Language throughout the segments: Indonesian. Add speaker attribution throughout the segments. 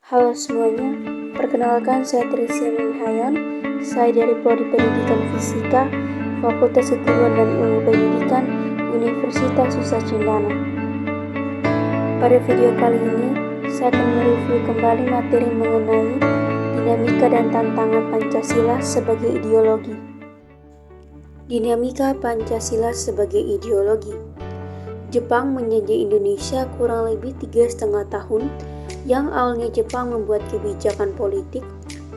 Speaker 1: Halo semuanya, perkenalkan saya Tricia Minhayon. Saya dari Prodi Pendidikan Fisika, Fakultas Keguruan dan Ilmu Pendidikan, Universitas Nusa Cendana. Pada video kali ini, saya akan mereview kembali materi mengenai dinamika dan tantangan Pancasila sebagai ideologi. Dinamika Pancasila sebagai ideologi. Jepang menjajah Indonesia kurang lebih 3,5 tahun, yang awalnya Jepang membuat kebijakan politik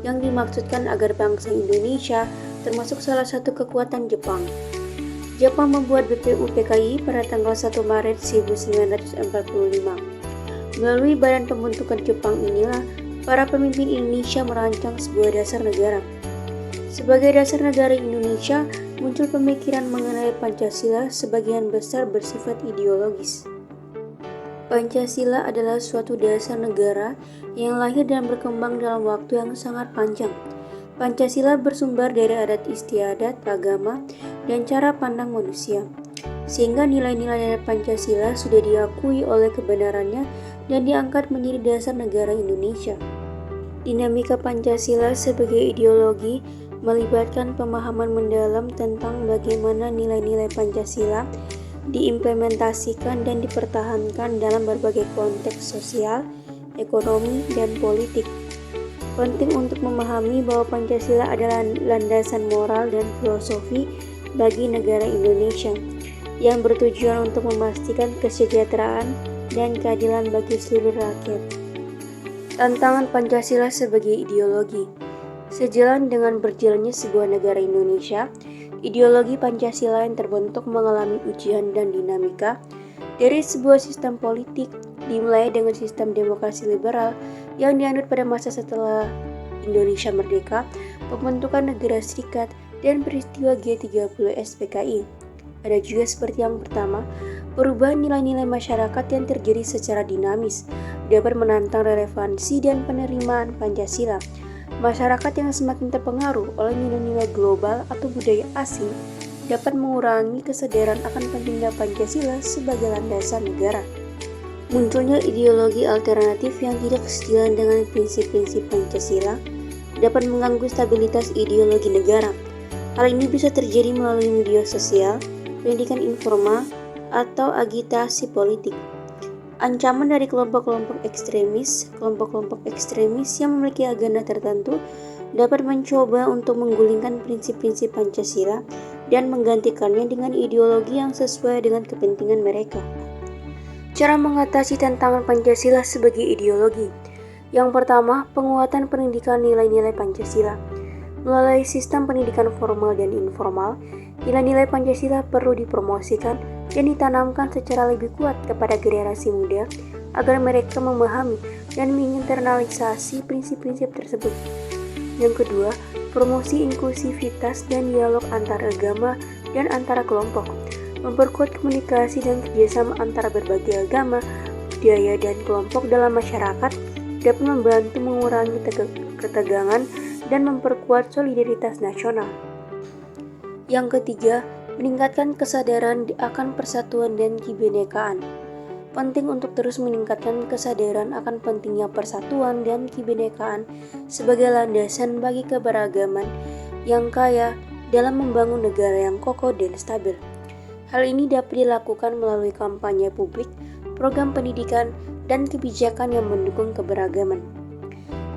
Speaker 1: yang dimaksudkan agar bangsa Indonesia termasuk salah satu kekuatan Jepang. Jepang membuat BPUPKI pada tanggal 1 Maret 1945. Melalui badan pembentukan Jepang inilah para pemimpin Indonesia merancang sebuah dasar negara. Sebagai dasar negara Indonesia, muncul pemikiran mengenai Pancasila sebagian besar bersifat ideologis. Pancasila adalah suatu dasar negara yang lahir dan berkembang dalam waktu yang sangat panjang. Pancasila bersumber dari adat istiadat, agama, dan cara pandang manusia. Sehingga nilai-nilai dari Pancasila sudah diakui oleh kebenarannya dan diangkat menjadi dasar negara Indonesia. Dinamika Pancasila sebagai ideologi melibatkan pemahaman mendalam tentang bagaimana nilai-nilai Pancasila diimplementasikan dan dipertahankan dalam berbagai konteks sosial, ekonomi, dan politik. Penting untuk memahami bahwa Pancasila adalah landasan moral dan filosofi bagi negara Indonesia yang bertujuan untuk memastikan kesejahteraan dan keadilan bagi seluruh rakyat. Tantangan Pancasila sebagai ideologi. Sejalan dengan berjalannya sebuah negara Indonesia, ideologi Pancasila yang terbentuk mengalami ujian dan dinamika dari sebuah sistem politik dimulai dengan sistem demokrasi liberal yang dianut pada masa setelah Indonesia merdeka, pembentukan negara serikat, dan peristiwa G30 SPKI. Ada juga seperti yang pertama, perubahan nilai-nilai masyarakat yang terjadi secara dinamis dapat menantang relevansi dan penerimaan Pancasila. Masyarakat yang semakin terpengaruh oleh nilai-nilai global atau budaya asing dapat mengurangi kesadaran akan pentingnya Pancasila sebagai landasan negara. Munculnya ideologi alternatif yang tidak sejalan dengan prinsip-prinsip Pancasila dapat mengganggu stabilitas ideologi negara. Hal ini bisa terjadi melalui media sosial, pendidikan informal, atau agitasi politik. Ancaman dari kelompok-kelompok ekstremis yang memiliki agenda tertentu dapat mencoba untuk menggulingkan prinsip-prinsip Pancasila dan menggantikannya dengan ideologi yang sesuai dengan kepentingan mereka. Cara mengatasi tantangan Pancasila sebagai ideologi. Yang pertama, penguatan pendidikan nilai-nilai Pancasila. Melalui sistem pendidikan formal dan informal, nilai-nilai Pancasila perlu dipromosikan dan ditanamkan secara lebih kuat kepada generasi muda agar mereka memahami dan menginternalisasi prinsip-prinsip tersebut. Yang kedua, promosi inklusivitas dan dialog antar agama dan antara kelompok. Memperkuat komunikasi dan kerjasama antara berbagai agama, budaya, dan kelompok dalam masyarakat dapat membantu mengurangi ketegangan dan memperkuat solidaritas nasional. Yang ketiga, meningkatkan kesadaran akan persatuan dan kebinekaan. Penting untuk terus meningkatkan kesadaran akan pentingnya persatuan dan kebinekaan sebagai landasan bagi keberagaman yang kaya dalam membangun negara yang kokoh dan stabil. Hal ini dapat dilakukan melalui kampanye publik, program pendidikan, dan kebijakan yang mendukung keberagaman.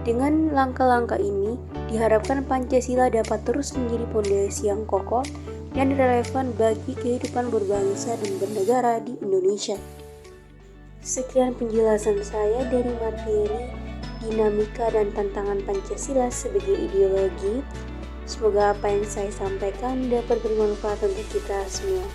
Speaker 1: Dengan langkah-langkah ini, diharapkan Pancasila dapat terus menjadi fondasi yang kokoh dan relevan bagi kehidupan berbangsa dan bernegara di Indonesia. Sekian penjelasan saya dari materi dinamika dan tantangan Pancasila sebagai ideologi. Semoga apa yang saya sampaikan dapat bermanfaat untuk kita semua.